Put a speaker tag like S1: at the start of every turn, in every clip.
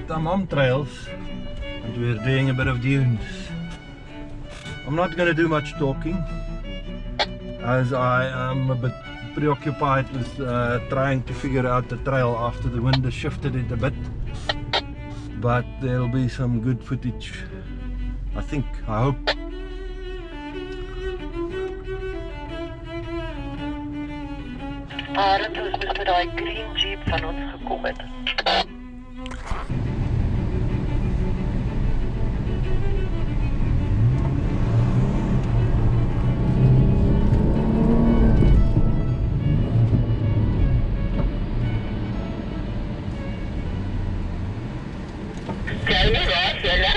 S1: Amam trails and we're doing a bit of dunes. I'm not going to do much talking as I am a bit preoccupied with trying to figure out the trail after the wind has shifted it a bit, but there'll be some good footage, I think, I hope.
S2: Dit is dus met die green jeep van ons gekom het.
S3: Jy waar, julle?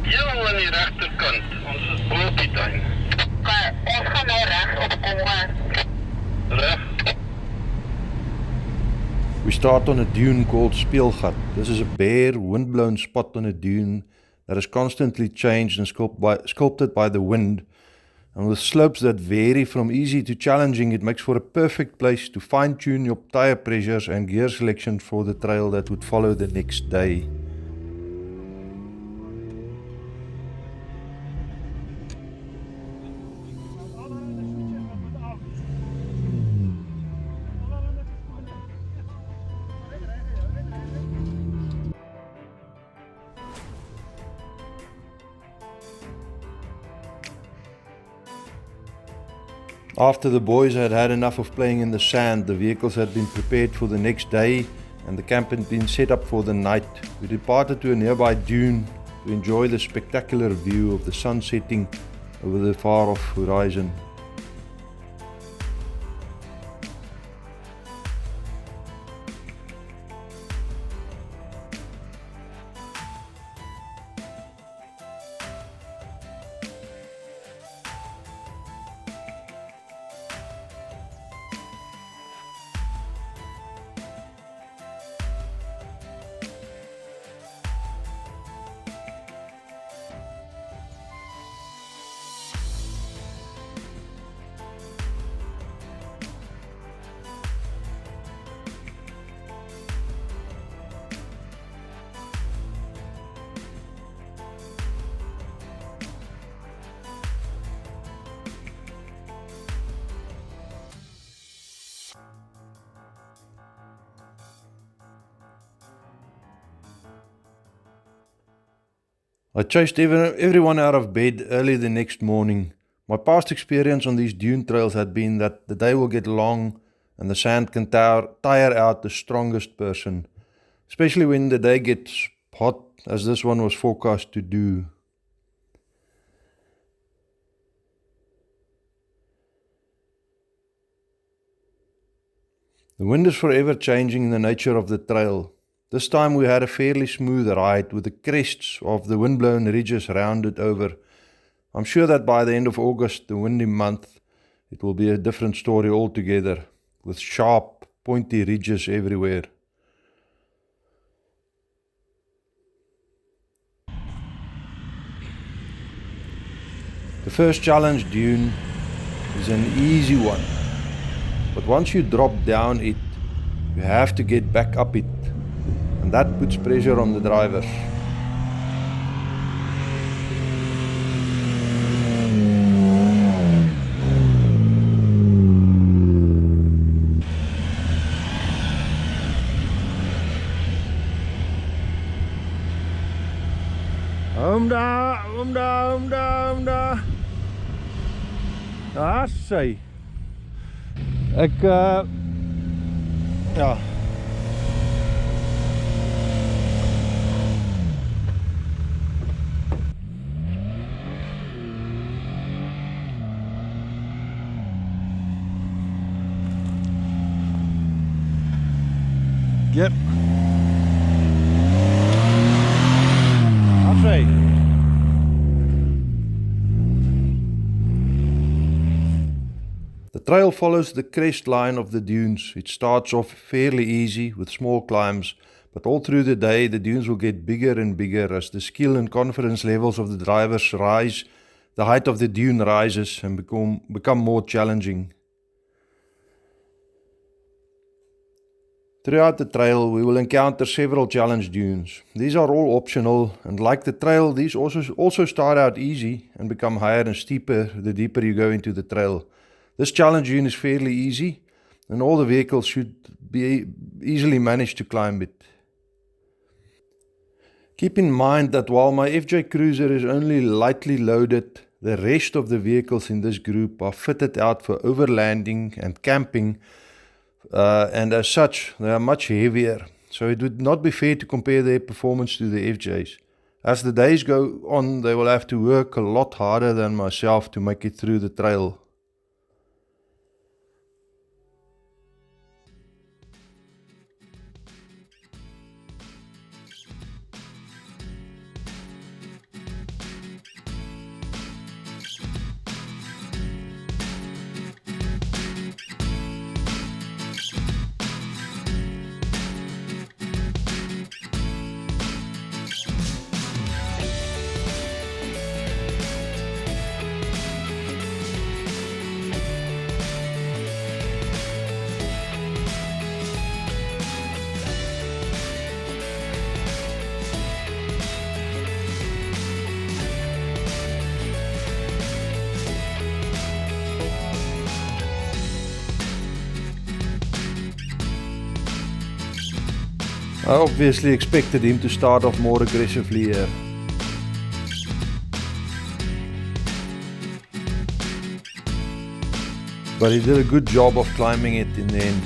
S3: Ja, aan die regterkant. Ons is bo op die tuin.
S2: Ons gaan nou reg op kom hoor.
S1: We start on a dune called Speelgat. This is a bare, wind-blown spot on a dune that is constantly changed and sculpted by the wind. And with slopes that vary from easy to challenging, it makes for a perfect place to fine-tune your tire pressures and gear selection for the trail that would follow the next day. After the boys had had enough of playing in the sand, the vehicles had been prepared for the next day and the camp had been set up for the night. We departed to a nearby dune to enjoy the spectacular view of the sun setting over the far-off horizon. I chased everyone out of bed early the next morning. My past experience on these dune trails had been that the day will get long and the sand can tire out the strongest person, especially when the day gets hot, as this one was forecast to do. The wind is forever changing the nature of the trail. This time we had a fairly smooth ride with the crests of the wind-blown ridges rounded over. I'm sure that by the end of August, the windy month, it will be a different story altogether, with sharp, pointy ridges everywhere. The first challenge dune is an easy one, but once you drop down it, you have to get back up it. And that puts pressure on the drivers. Omda. Sy. Ek ja. Yep. Afray. The trail follows the crest line of the dunes. It starts off fairly easy with small climbs, but all through the day the dunes will get bigger and bigger as the skill and confidence levels of the drivers rise. The height of the dune rises and become more challenging. Throughout the trail, we will encounter several challenge dunes. These are all optional, and like the trail, these also start out easy and become higher and steeper the deeper you go into the trail. This challenge dune is fairly easy, and all the vehicles should be easily manage to climb it. Keep in mind that while my FJ Cruiser is only lightly loaded, the rest of the vehicles in this group are fitted out for overlanding and camping, and as such, they are much heavier, so it would not be fair to compare their performance to the FJs. As the days go on, they will have to work a lot harder than myself to make it through the trail. I obviously expected him to start off more aggressively here. But he did a good job of climbing it in the end.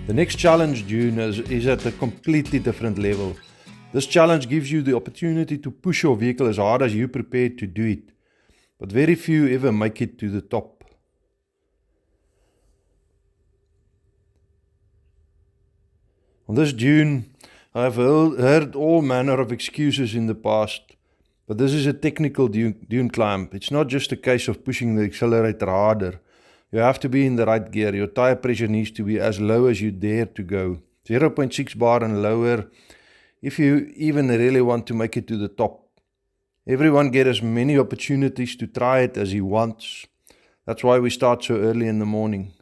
S1: The next challenge dune is at a completely different level. This challenge gives you the opportunity to push your vehicle as hard as you're prepared to do it, but very few ever make it to the top. On this dune, I have heard all manner of excuses in the past, but this is a technical dune climb. It's not just a case of pushing the accelerator harder. You have to be in the right gear. Your tire pressure needs to be as low as you dare to go. 0.6 bar and lower if you even really want to make it to the top. Everyone gets as many opportunities to try it as he wants. That's why we start so early in the morning.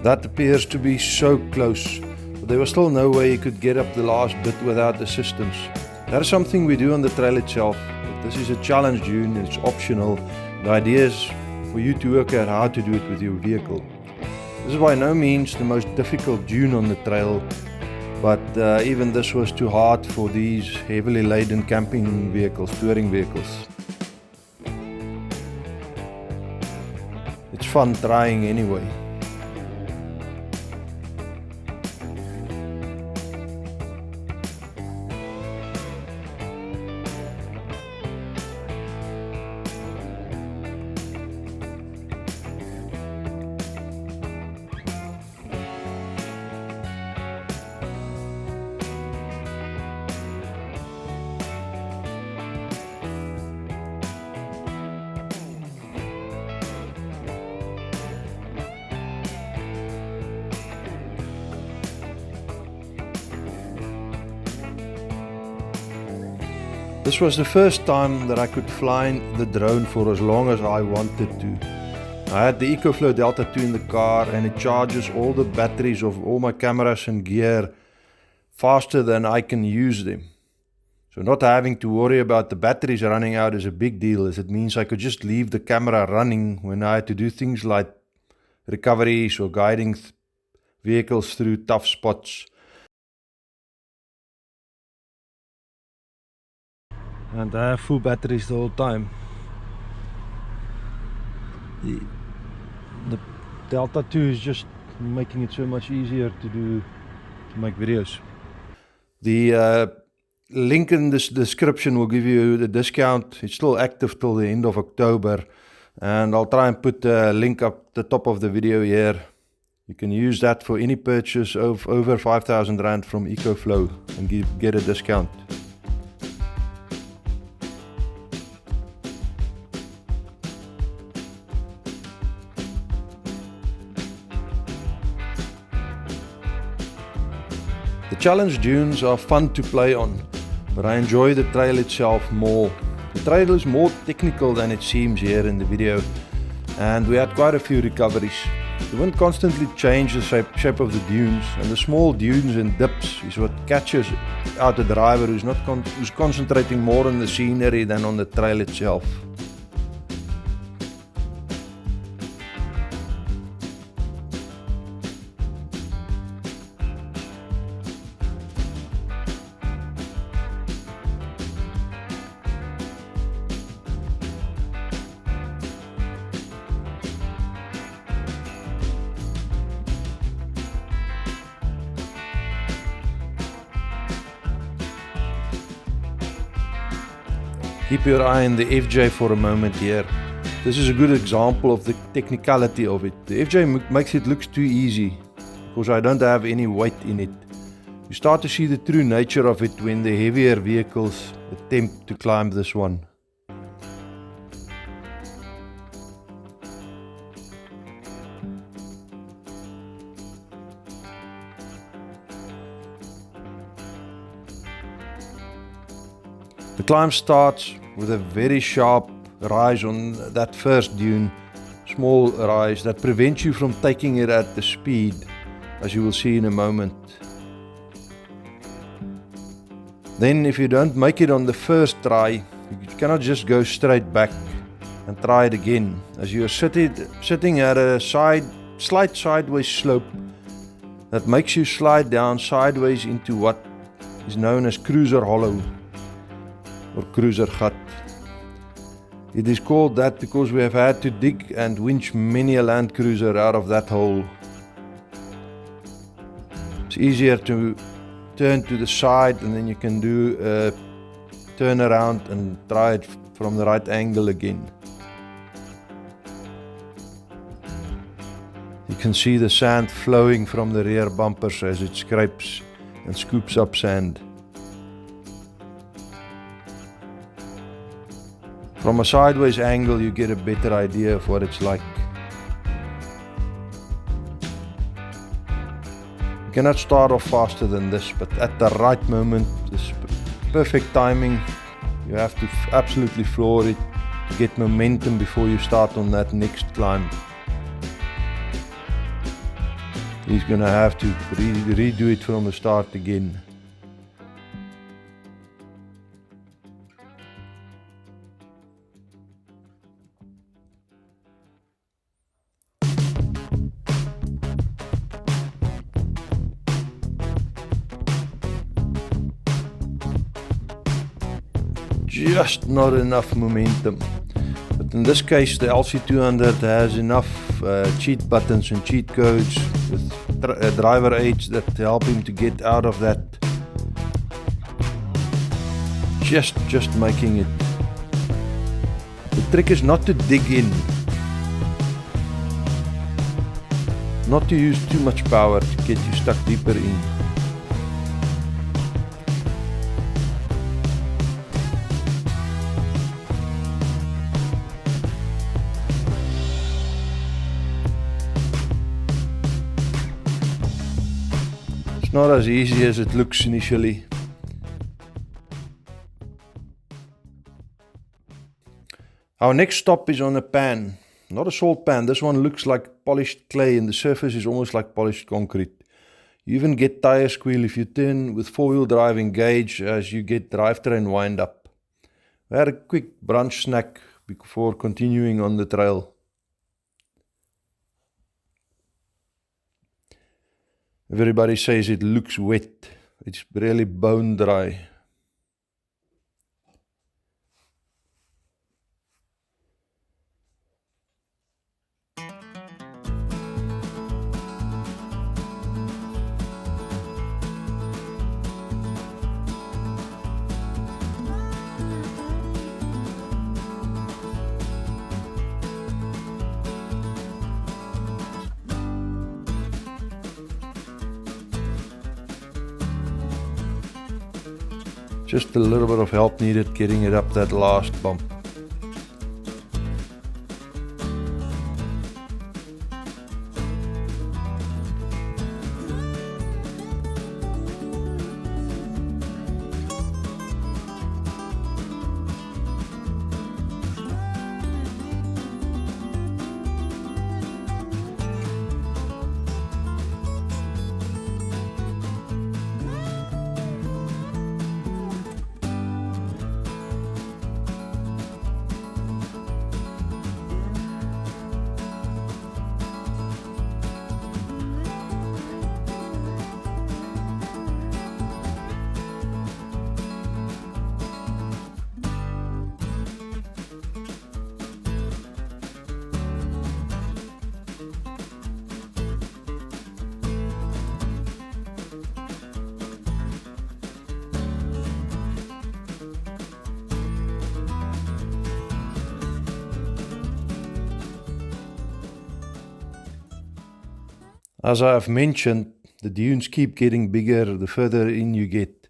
S1: That appears to be so close, but there was still no way you could get up the last bit without assistance. That is something we do on the trail itself, but this is a challenge dune, it's optional. The idea is for you to work out how to do it with your vehicle. This is by no means the most difficult dune on the trail, but even this was too hard for these heavily laden camping vehicles, touring vehicles. It's fun trying anyway. This was the first time that I could fly the drone for as long as I wanted to. I had the ECOFLOW Delta 2 in the car, and it charges all the batteries of all my cameras and gear faster than I can use them. So not having to worry about the batteries running out is a big deal, as it means I could just leave the camera running when I had to do things like recoveries or guiding vehicles through tough spots. And I have full batteries the whole time. The Delta 2 is just making it so much easier to make videos. The link in this description will give you the discount. It's still active till the end of October, and I'll try and put a link up the top of the video here. You can use that for any purchase of over 5,000 Rand from ECOFLOW and get a discount. The challenge dunes are fun to play on, but I enjoy the trail itself more. The trail is more technical than it seems here in the video, and we had quite a few recoveries. The wind constantly changes the shape of the dunes, and the small dunes and dips is what catches out the driver who's concentrating more on the scenery than on the trail itself. Keep your eye on the FJ for a moment here. This is a good example of the technicality of it. The FJ makes it look too easy, because I don't have any weight in it. You start to see the true nature of it when the heavier vehicles attempt to climb this one. The climb starts with a very sharp rise on that first dune, small rise that prevents you from taking it at the speed, as you will see in a moment. Then if you don't make it on the first try, you cannot just go straight back and try it again, as you are sitting at a slight sideways slope that makes you slide down sideways into what is known as Cruiser Hollow or Cruiser Gat. It is called that because we have had to dig and winch many a Land Cruiser out of that hole. It's easier to turn to the side, and then you can do a turn around and try it from the right angle again. You can see the sand flowing from the rear bumpers as it scrapes and scoops up sand. From a sideways angle, you get a better idea of what it's like. You cannot start off faster than this, but at the right moment, this perfect timing, you have to absolutely floor it to get momentum before you start on that next climb. He's gonna have to redo it from the start again. Just not enough momentum. But in this case, the LC200 has enough cheat buttons and cheat codes with driver aids that help him to get out of that. Just making it. The trick is not to dig in, not to use too much power to get you stuck deeper in. It's not as easy as it looks initially. Our next stop is on a pan, not a salt pan. This one looks like polished clay and the surface is almost like polished concrete. You even get tire squeal if you turn with four-wheel drive engage as you get drivetrain wind up. We had a quick brunch snack before continuing on the trail. Everybody says it looks wet. It's really bone dry. Just a little bit of help needed getting it up that last bump. As I have mentioned, the dunes keep getting bigger the further in you get,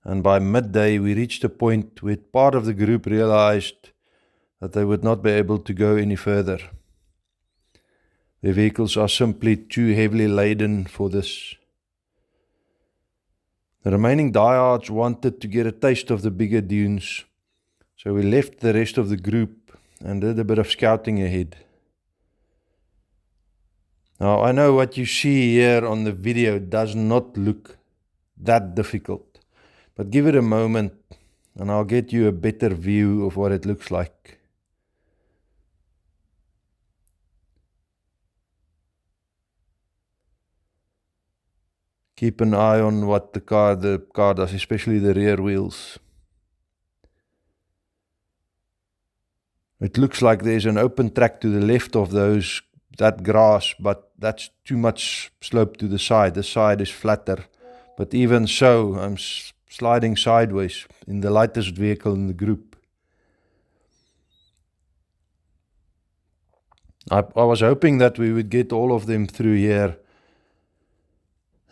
S1: and by midday we reached a point where part of the group realized that they would not be able to go any further. Their vehicles are simply too heavily laden for this. The remaining diehards wanted to get a taste of the bigger dunes, so we left the rest of the group and did a bit of scouting ahead. Now, I know what you see here on the video does not look that difficult, but give it a moment and I'll get you a better view of what it looks like. Keep an eye on what the car does, especially the rear wheels. It looks like there's an open track to the left of that grass, but that's too much slope to the side. The side is flatter. But even so, I'm sliding sideways in the lightest vehicle in the group. I was hoping that we would get all of them through here,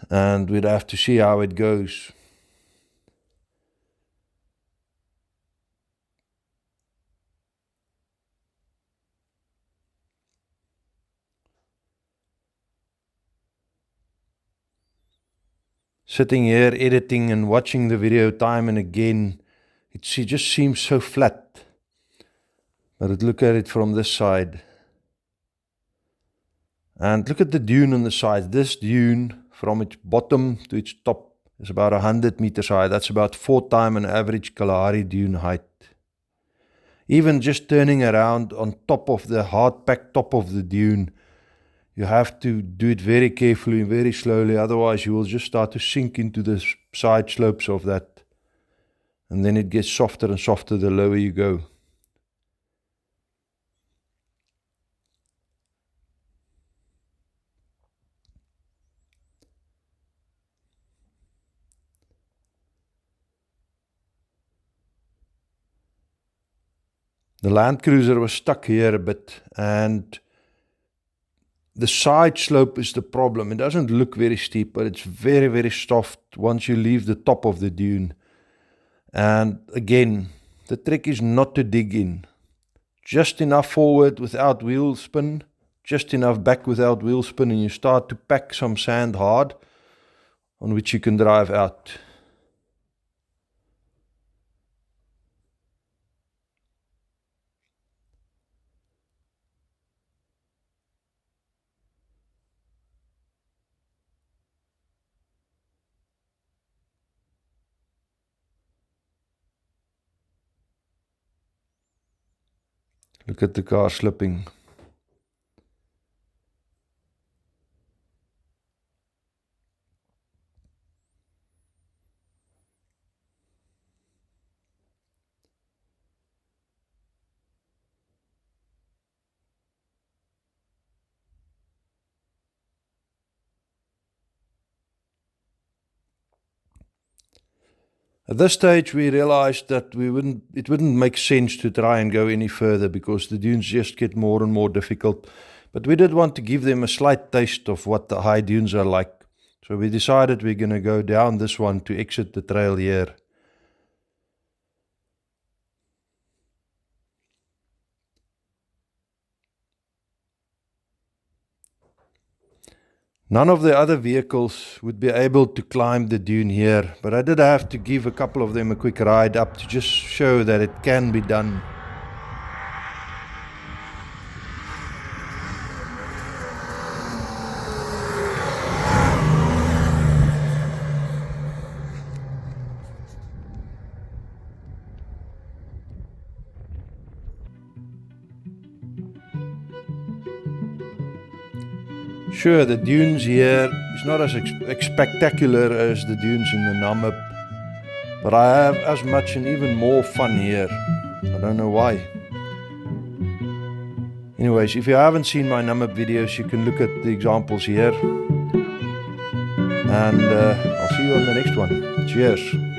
S1: and we'd have to see how it goes. Sitting here editing and watching the video time and again, it just seems so flat. But look at it from this side. And look at the dune on the side. This dune, from its bottom to its top, is about 100 meters high. That's about 4 times an average Kalahari dune height. Even just turning around on top of the hard-packed top of the dune, you have to do it very carefully and very slowly, otherwise you will just start to sink into the side slopes of that. And then it gets softer and softer the lower you go. The Land Cruiser was stuck here a bit, and the side slope is the problem. It doesn't look very steep, but it's very, very soft once you leave the top of the dune. And again, the trick is not to dig in. Just enough forward without wheel spin, just enough back without wheel spin, and you start to pack some sand hard on which you can drive out. Look at the car slipping. At this stage, we realized that it wouldn't make sense to try and go any further because the dunes just get more and more difficult. But we did want to give them a slight taste of what the high dunes are like. So we decided we're going to go down this one to exit the trail here. None of the other vehicles would be able to climb the dune here, but I did have to give a couple of them a quick ride up to just show that it can be done. Sure, the dunes here is not as spectacular as the dunes in the Namib, but I have as much and even more fun here. I don't know why. Anyways, if you haven't seen my Namib videos, you can look at the examples here. And I'll see you on the next one. Cheers.